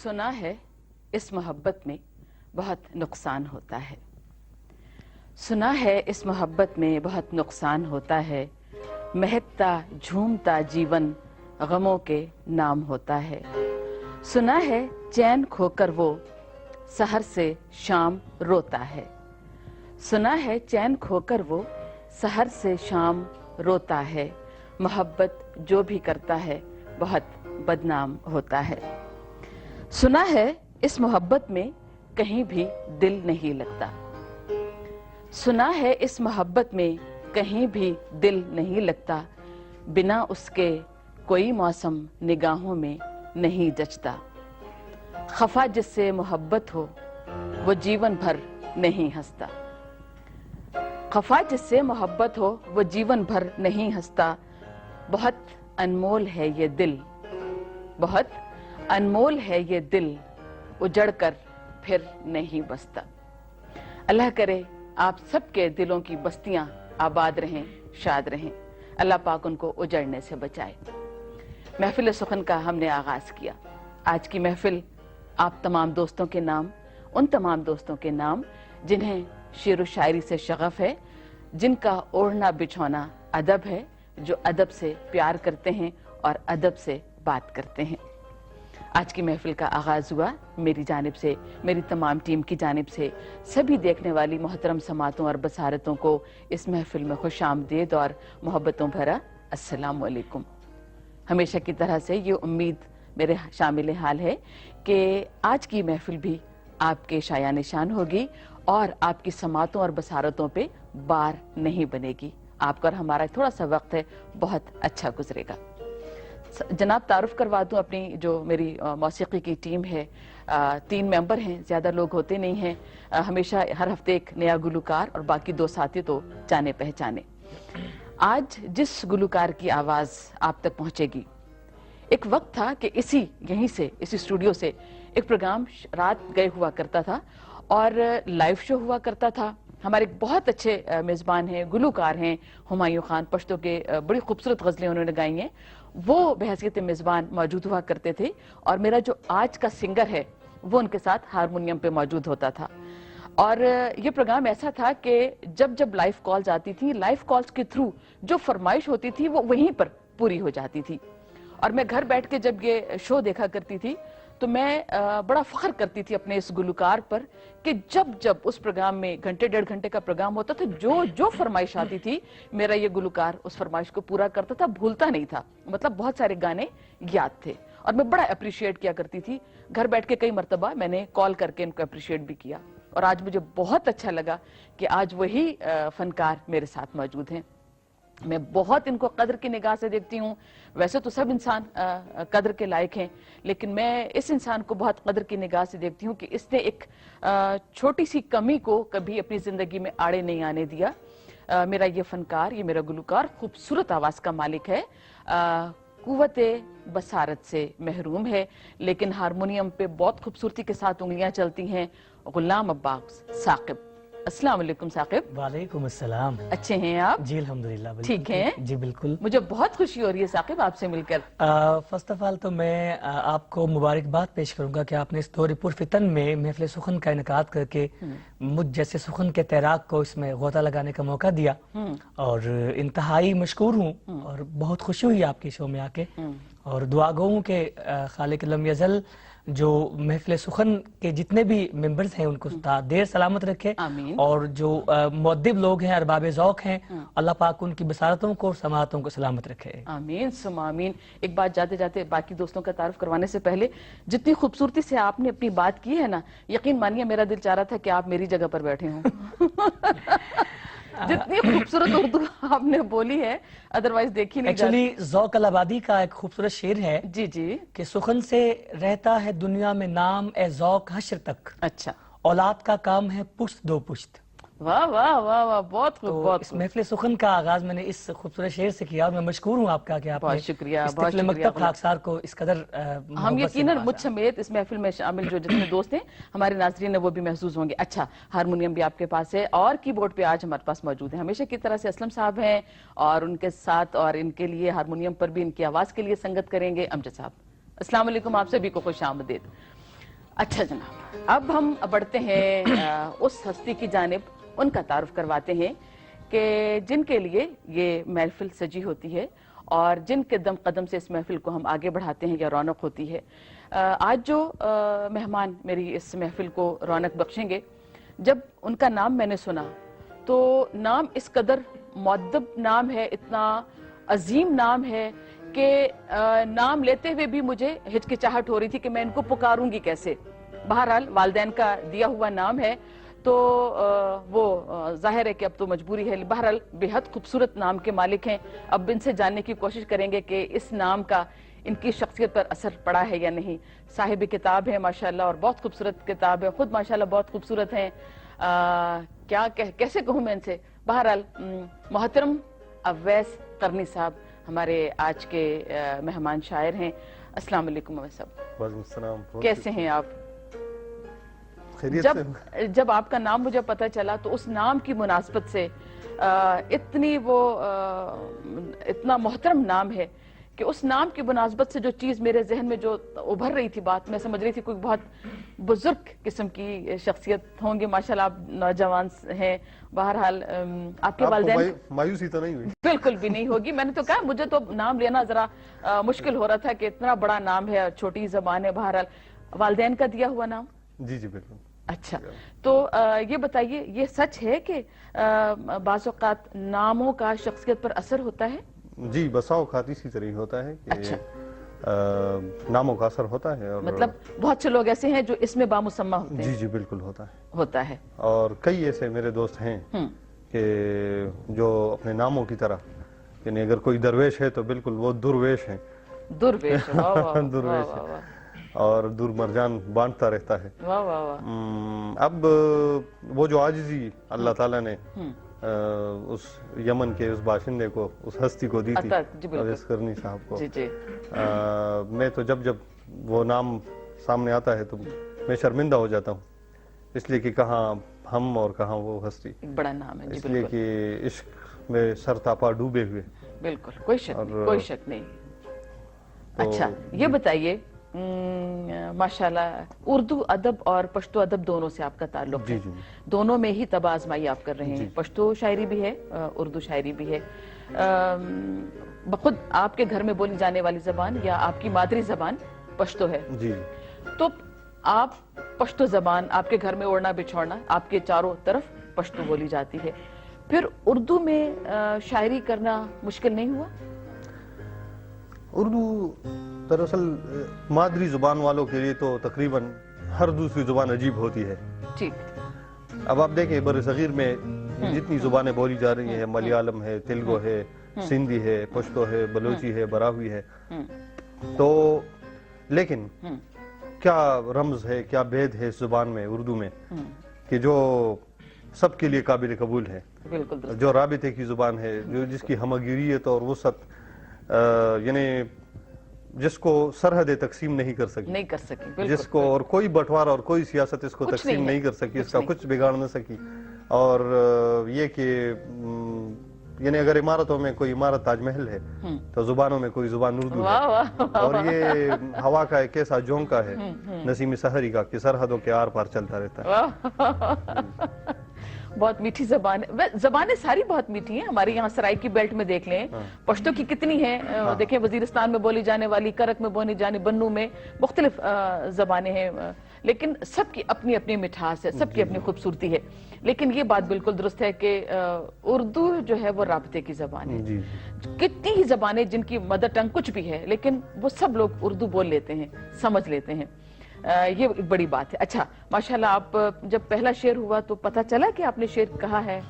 सुना है इस मोहब्बत में बहुत नुकसान होता है। सुना है इस मोहब्बत में बहुत नुकसान होता है। महकता झूमता जीवन गमों के नाम होता है। सुना है चैन खोकर वो सहर से शाम रोता है। सुना है चैन खोकर वो सहर से शाम रोता है। मोहब्बत जो भी करता है बहुत बदनाम होता है। सुना है इस मोहब्बत में कहीं भी दिल नहीं लगता। सुना है इस मोहब्बत में कहीं भी दिल नहीं लगता। बिना उसके कोई मौसम निगाहों में नहीं जचता। खफा जिससे मोहब्बत हो वो जीवन भर नहीं हंसता। खफा जिससे मोहब्बत हो वो जीवन भर नहीं हंसता। बहुत अनमोल है ये दिल, बहुत अनमोल है ये दिल, उजड़ कर फिर नहीं बसता। अल्लाह करे आप सबके दिलों की बस्तियां आबाद रहें, शाद रहें। अल्लाह पाक उनको उजड़ने से बचाए। महफिल सुखन का हमने आगाज किया। आज की महफिल आप तमाम दोस्तों के नाम, उन तमाम दोस्तों के नाम जिन्हें शेर व शायरी से शगफ है, जिनका ओढ़ना बिछौना अदब है, जो अदब से प्यार करते हैं और अदब से बात करते हैं। आज की महफिल का आगाज हुआ मेरी जानिब से, मेरी तमाम टीम की जानिब से सभी देखने वाली मोहतरम समातों और बसारतों को इस महफिल में खुश आमदीद और मोहब्बतों भरा अस्सलाम वालेकुम। हमेशा की तरह से ये उम्मीद मेरे शामिल हाल है कि आज की महफिल भी आपके शाया निशान होगी और आपकी समातों और बसारतों पे बार नहीं बनेगी। आपका और हमारा थोड़ा सा वक्त है, बहुत अच्छा गुजरेगा। जनाब तारुफ करवा दूं अपनी जो मेरी मौसीकी की टीम है। 3 मेंबर हैं, ज़्यादा लोग होते नहीं हैं। हमेशा हर हफ्ते एक नया गुलकार और बाकी 2 साथी तो जाने पहचाने। आज जिस गुलकार की आवाज़ आप तक पहुंचेगी, एक वक्त था कि यहीं से इसी स्टूडियो से एक प्रोग्राम रात गए हुआ करता था और लाइव शो हुआ करता था। हमारे बहुत अच्छे मेज़बान हैं, गुलकार हैं, हुमायूं खान, पश्तो के बड़ी खूबसूरत गज़लें उन्होंने गाई हैं। वो बहैसियत मेज़बान मौजूद हुआ करते थे और मेरा जो आज का सिंगर है वो उनके साथ हारमोनियम पे मौजूद होता था। और ये प्रोग्राम ऐसा था कि जब जब लाइव कॉल्स आती थी, लाइव कॉल्स के थ्रू जो फरमाइश होती थी वो वहीं पर पूरी हो जाती थी। और मैं घर बैठ के जब ये शो देखा करती थी तो मैं बड़ा फख्र करती थी अपने इस गुलकार पर कि जब जब उस प्रोग्राम में घंटे 1.5 घंटे का प्रोग्राम होता था, जो जो फरमाइश आती थी मेरा ये गुलकार उस फरमाइश को पूरा करता था, भूलता नहीं था। मतलब बहुत सारे गाने याद थे और मैं बड़ा अप्रिशिएट किया करती थी। घर बैठ के कई मरतबा मैंने कॉल करके इनको अप्रिशिएट भी किया और आज मुझे बहुत अच्छा लगा कि आज वही फनकार मेरे साथ मौजूद हैं। मैं बहुत इनको कदर की निगाह से देखती हूँ। वैसे तो सब इंसान कदर के लायक हैं, लेकिन मैं इस इंसान को बहुत कदर की निगाह से देखती हूँ कि इसने एक छोटी सी कमी को कभी अपनी जिंदगी में आड़े नहीं आने दिया। मेरा ये फनकार, ये मेरा गुलकार खूबसूरत आवाज का मालिक है, कुव्वते बसारत से महरूम है, लेकिन हारमोनियम पे बहुत खूबसूरती के साथ उंगलियां चलती हैं। गुलाम अब्बास साकिब। अस्सलाम वालेकुम साकिब। वालेकुम अस्सलाम। अच्छे हैं आप? जी अल्हम्दुलिल्लाह। ठीक हैं? जी बिल्कुल। मुझे बहुत खुशी हो रही है साकिब आपसे मिलकर। फर्स्ट ऑफ ऑल तो मैं आपको मुबारकबाद पेश करूंगा कि आपने इस दौर पुरफितन में महफिल सुखन का इनकाद करके मुझ जैसे सुखन के तैराक को इसमें गोता लगाने का मौका दिया और इंतहाई मशकूर हूँ और बहुत खुशी हुई आपके शो में आके। और दुआ गो हूँ कि खालिक लम यज़ल जो महफिल सुखन के जितने भी मेंबर्स हैं उनको देर सलामत रखे और जो मुअद्दिब लोग हैं, अरबाब ज़ौक़ हैं, अल्लाह पाक उनकी बसारतों को और समातों को सलामत रखे। आमीन सुम्मा आमीन। एक बात जाते जाते बाकी दोस्तों का तारुफ करवाने से पहले, जितनी खूबसूरती से आपने अपनी बात की है ना, यकीन मानिए मेरा दिल चाह रहा था कि आप मेरी जगह पर बैठे हों। जितनी खूबसूरत उर्दू आपने बोली है, अदरवाइज देखी नहीं। एक्चुअली ज़ौक़ अल आबादी का एक खूबसूरत शेर है जी जी कि सुखन से रहता है दुनिया में नाम ए ज़ौक़ हश्र तक। अच्छा। औलाद का काम है पुश्त दो पुश्त। वाह वाह वाह वाह, बहुत खूब। तो बहुत इस महफिल सुखन का आगाज मैंने इस खूबसूरत शेर से किया और मैं मशकूर हूँ आपका कि आपने बहुत शुक्रिया, बहुत इस्तिक़लाल शुक्रिया। मकतब खाकसार को इस कदर हम यकीनन मुझ समेत इस महफिल में शामिल जो जितने दोस्त हैं हमारे नाज़रीन है वो भी महसूस होंगे। अच्छा, हारमोनियम भी आपके पास है और कीबोर्ड पे आज हमारे पास मौजूद है हमेशा की तरह से असलम साहब हैं और उनके साथ और इनके लिए हारमोनियम पर भी इनकी आवाज़ के लिए संगत करेंगे अमजद साहब। अस्सलाम वालेकुम, आप सभी को खुश आमदीद। अच्छा जनाब, अब हम बढ़ते हैं उस हस्ती की जानिब, उनका तारुफ करवाते हैं कि जिनके लिए ये महफिल सजी होती है और जिन कदम कदम से इस महफिल को हम आगे बढ़ाते हैं या रौनक होती है। आज जो मेहमान मेरी इस महफिल को रौनक बख्शेंगे, जब उनका नाम मैंने सुना तो नाम इस कदर मुअद्दब नाम है, इतना अजीम नाम है कि नाम लेते हुए भी मुझे हिचकिचाहट हो रही थी कि मैं इनको पुकारूंगी कैसे। बहरहाल वालिदैन का दिया हुआ नाम है तो वो जाहिर है कि अब तो मजबूरी है। बहरहाल बेहद खूबसूरत नाम के मालिक हैं। अब इनसे जानने की कोशिश करेंगे कि इस नाम का इनकी शख्सियत पर असर पड़ा है या नहीं। साहिब किताब है माशाल्लाह, और बहुत खूबसूरत किताब है, खुद माशाल्लाह बहुत खूबसूरत हैं। कैसे कहूँ मैं इनसे। बहरहाल मोहतरम अवैस करनी साहब हमारे आज के मेहमान शायर हैं। अस्सलाम वालेकुम अवैस साहब। वालेकुम सलाम। कैसे हैं आप? खैरियत से? जब आपका नाम मुझे पता चला तो उस नाम की मुनासबत से इतना मोहतरम नाम है कि उस नाम की मुनासबत से जो चीज़ मेरे जहन में जो उभर रही थी, बात मैं समझ रही थी कोई बहुत बुजुर्ग किस्म की शख्सियत होंगे। माशाल्लाह आप नौजवान हैं। बहरहाल आपके वालिदैन मायूसी तो नहीं हुई? बिल्कुल भी नहीं होगी। मैंने तो कहा मुझे तो नाम लेना जरा मुश्किल हो रहा था कि इतना बड़ा नाम है, छोटी जबान है। बहरहाल वालिदैन का दिया हुआ नाम? जी जी बिल्कुल। अच्छा, तो ये बताइए, ये सच है कि बाज़ औक़ात नामों का शख्सियत पर असर होता है? जी, बसा औक़ात इसी तरह होता है कि अच्छा। नामों का असर होता है। और मतलब बहुत से लोग ऐसे हैं जो इसमें बामुसम्मा होते हैं। जी जी बिल्कुल होता है। और कई ऐसे मेरे दोस्त हैं कि जो अपने नामों की तरह, यानी अगर कोई दरवेश है तो बिल्कुल वो दुर्वेश है। दुर्वेश, वाह वाह, वाह, दुर्वेश वाह, वाह, और दुर्मरजान बांटता रहता है। वाह वाह वाह। अब वो जो आजिज़ी अल्लाह ताला ने उस यमन के उस बाशिंदे को, उस हस्ती को दी थी, अवैस करनी साहब को, जी जी। मैं तो जब वो नाम सामने आता है तो मैं शर्मिंदा हो जाता हूँ, इसलिए कि कहाँ हम और कहाँ वो हस्ती। बड़ा नाम है जी, इसलिए बिल्कुल। कि इश्क में सरतापा डूबे हुए। बिल्कुल, कोई शक नहीं, कोई शक नहीं। अच्छा, ये बताइए, माशाल्लाह उर्दू अदब और पश्तो अदब दोनों से आपका ताल्लुक है। जी। दोनों में ही तब आजमाई आप कर रहे हैं। पश्तो शायरी भी है, उर्दू शायरी भी है। बखुद आपके घर में बोली जाने वाली जबान या आपकी मादरी जबान पश्तो है। जी। तो आप पश्तो जबान, आपके घर में ओढ़ना बिछोड़ना, आपके चारों तरफ पश्तो बोली जाती है, फिर उर्दू में शायरी करना मुश्किल नहीं हुआ? उर्दू दरअसल मादरी जुबान वालों के लिए तो तकरीबन हर दूसरी जुबान अजीब होती है। ठीक। अब आप देखें बर-ए-सगीर में जितनी जुबानें बोली जा रही हैं, मलयालम है, तेलुगु है, सिंधी है, पश्तो है, बलोची है, बरावी है, तो लेकिन क्या रमज है, क्या भेद है इस जुबान में, उर्दू में, कि जो सबके लिए काबिल कबूल है। बिल्कुल। जो राबिते की जुबान है, जो जिसकी हमगिरियत और वसत, यानी जिसको सरहदें तकसीम नहीं कर सकी, जिसको और कोई बंटवारा और कोई सियासत इसको तकसीम नहीं कर सकी, इसका कुछ बिगाड़ न सकी। और ये कि यानी अगर इमारतों में कोई इमारत ताजमहल है तो जुबानों में कोई जुबान उर्दू है। और ये हवा का एक ऐसा झोंका है नसीम सहरी का कि सरहदों के आर पार चलता रहता है। बहुत मीठी जबान है। जबानें सारी बहुत मीठी हैं। हमारे यहाँ सराय की बेल्ट में देख लें, पश्तो की कितनी है। देखें वजीरिस्तान में बोली जाने वाली, करक में बोली जाने, बन्नू में मुख्तलिफ जबानें हैं, लेकिन सबकी अपनी अपनी मिठास है, सबकी अपनी खूबसूरती है। लेकिन ये बात बिल्कुल दुरुस्त है कि उर्दू जो है वो राबते की जबान है। कितनी ही जबानें जिनकी मदर टंग कुछ भी है, लेकिन वो सब लोग उर्दू बोल लेते हैं, समझ लेते हैं। ये एक बड़ी बात है। अच्छा, माशाल्लाह आप जब पहला शेर हुआ तो पता चला कि आपने शेर कहा है?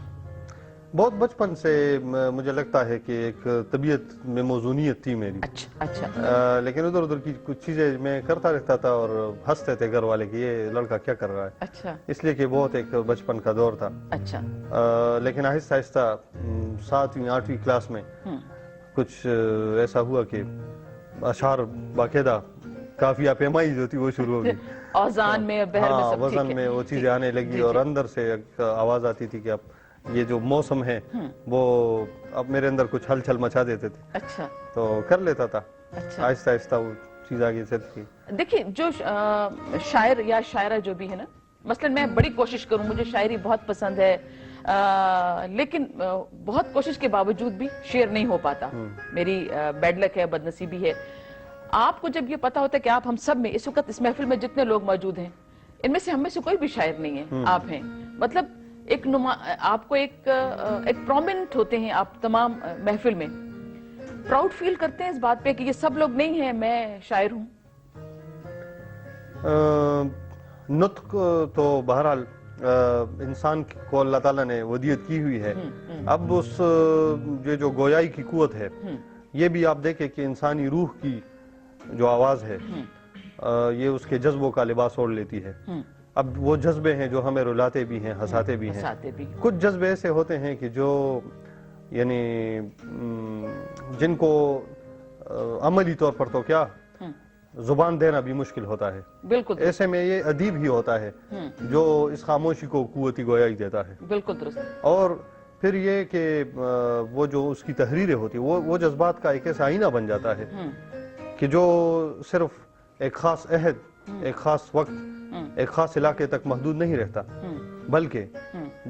बहुत बचपन से मुझे लगता है कि एक तबीयत में मौजूनियत थी मेरी। अच्छा। लेकिन उधर उधर की कुछ चीजें मैं करता रहता था और हंसते थे घर वाले कि ये लड़का क्या कर रहा है। अच्छा। इसलिए कि बहुत एक बचपन का दौर था। अच्छा। लेकिन आहिस्ता आहिस्ता 7वीं 8वीं क्लास में कुछ ऐसा हुआ कि अशार बाकायदा काफिया पैमाई जो थी वो शुरू हो गई। औजान में, बहर में, सब वजन में वो चीजें आने लगी और अंदर से एक आवाज आती थी कि अब ये जो मौसम है वो अब मेरे अंदर कुछ हलचल मचा देते थे। अच्छा। तो कर लेता था। अच्छा। आहिस्ता आहिस्ता वो چیز آگے چلتی ہے؟ دیکھیں جو شاعر یا شاعرہ جو بھی ہے نا، مثلا میں بڑی کوشش کروں، مجھے شاعری بہت پسند ہے، لیکن بہت کوشش کے باوجود بھی شعر نہیں ہو پاتا، میری بیڈ لک ہے، بد نصیبی ہے۔ آپ کو جب یہ پتا ہوتا ہے کہ آپ ہم سب میں اس وقت اس محفل میں جتنے لوگ موجود ہیں ان میں سے ہم میں سے کوئی بھی شاعر نہیں ہے، آپ ہیں، مطلب ایک آپ کو ایک پرومیننٹ ہوتے ہیں آپ تمام محفل میں، پراؤڈ فیل کرتے ہیں اس بات پہ کہ یہ سب لوگ نہیں ہیں، میں شاعر ہوں؟ نطق تو بہرحال انسان کو اللہ تعالیٰ نے ودیت کی ہوئی ہے، اب اس یہ جو گویائی کی قوت ہے یہ بھی آپ دیکھیں کہ انسانی روح کی جو آواز ہے یہ اس کے جذبوں کا لباس اوڑھ لیتی ہے۔ اب وہ جذبے ہیں جو ہمیں رلاتے بھی ہیں، ہنساتے بھی ہیں، کچھ جذبے ایسے ہوتے ہیں کہ جو یعنی جن کو عملی طور پر تو کیا زبان دینا بھی مشکل ہوتا ہے، بالکل ایسے میں یہ ادیب ہی ہوتا ہے جو اس خاموشی کو قوتی گویائی دیتا ہے۔ بالکل درست۔ اور پھر یہ کہ وہ جو اس کی تحریریں ہوتی وہ جذبات کا ایک ایسا آئینہ بن جاتا ہے کہ جو صرف ایک خاص عہد، ایک خاص وقت، ایک خاص علاقے تک محدود نہیں رہتا، بلکہ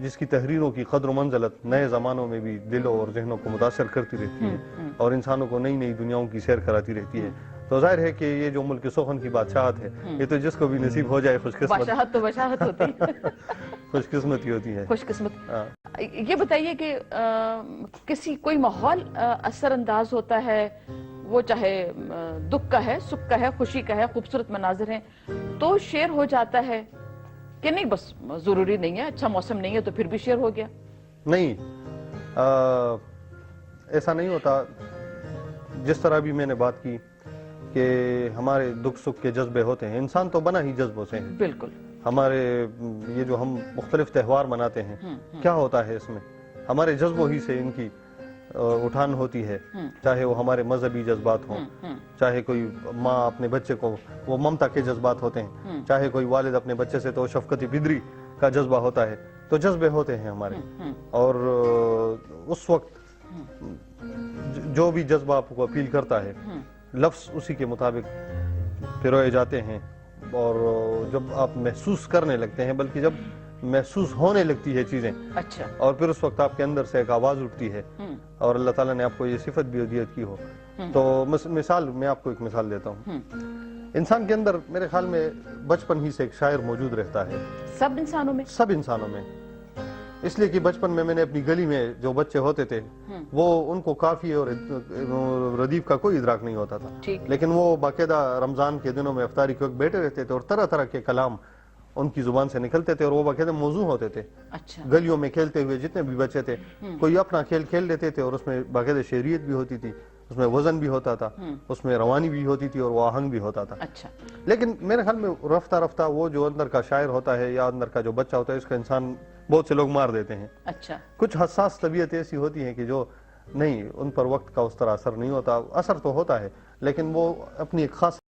جس کی تحریروں کی قدر و منزلت نئے زمانوں میں بھی دلوں اور ذہنوں کو متاثر کرتی رہتی ہے اور انسانوں کو نئی نئی دنیاوں کی سیر کراتی رہتی ہے۔ تو ظاہر ہے کہ یہ جو ملک سخن کی بادشاہت ہے یہ تو جس کو بھی نصیب ہو جائے خوش قسمت، بادشاہت تو بادشاہت ہوتی ہے، خوش قسمتی ہوتی ہے۔ خوش قسمت۔ یہ بتائیے کہ کسی کوئی ماحول اثر انداز ہوتا ہے، وہ چاہے دکھ کا ہے، سکھ کا ہے، خوشی کا ہے، خوبصورت مناظر ہیں تو شعر ہو جاتا ہے کہ نہیں؟ بس ضروری نہیں ہے، اچھا موسم نہیں ہے تو پھر بھی شعر ہو گیا؟ نہیں، ایسا نہیں ہوتا۔ جس طرح بھی میں نے بات کی کہ ہمارے دکھ سکھ کے جذبے ہوتے ہیں، انسان تو بنا ہی جذبوں سے ہیں۔ بالکل۔ ہمارے یہ جو ہم مختلف تہوار مناتے ہیں کیا ہوتا ہے اس میں؟ ہمارے جذبوں ہی سے ان کی اٹھان ہوتی ہے، چاہے وہ ہمارے مذہبی جذبات ہوں، چاہے کوئی ماں اپنے بچے کو وہ ممتا کے جذبات ہوتے ہیں، چاہے کوئی والد اپنے بچے سے تو شفقت بدری کا جذبہ ہوتا ہے، تو جذبے ہوتے ہیں ہمارے۔ اور اس وقت جو بھی جذبہ آپ کو اپیل کرتا ہے لفظ اسی کے مطابق پروئے جاتے ہیں، اور جب آپ محسوس کرنے لگتے ہیں، بلکہ جب محسوس ہونے لگتی ہے چیزیں، اچھا، اور پھر اس وقت آپ کے اندر سے ایک آواز اٹھتی ہے اور اللہ تعالیٰ نے آپ کو یہ صفت بھی ودیت کی ہو، تو مثال میں آپ کو ایک مثال دیتا ہوں۔ انسان کے اندر میرے خیال میں بچپن ہی سے ایک شاعر موجود رہتا ہے، سب انسانوں میں؟ سب انسانوں میں، اس لیے کہ بچپن میں نے اپنی گلی میں جو بچے ہوتے تھے وہ ان کو کافی اور ردیف کا کوئی ادراک نہیں ہوتا تھا، لیکن وہ باقاعدہ رمضان کے دنوں میں افطاری کے وقت بیٹھے رہتے تھے اور طرح طرح کے کلام ان کی زبان سے نکلتے تھے اور وہ باقاعدہ موضوع ہوتے تھے۔ اچھا، گلیوں میں کھیلتے ہوئے جتنے بھی بچے تھے کوئی اپنا کھیل کھیل لیتے تھے اور اس میں باقاعدہ شعریت بھی ہوتی تھی، اس میں وزن بھی ہوتا تھا، اس میں روانی بھی ہوتی تھی اور وہ آہنگ بھی ہوتا تھا۔ اچھا، لیکن میرے خیال میں رفتہ رفتہ وہ جو اندر کا شاعر ہوتا ہے یا اندر کا جو بچہ ہوتا ہے اس کا انسان بہت سے لوگ مار دیتے ہیں۔ اچھا، کچھ حساس طبیعت ایسی ہوتی ہیں کہ جو نہیں، ان پر وقت کا اس طرح اثر نہیں ہوتا، اثر تو ہوتا ہے لیکن وہ اپنی ایک خاص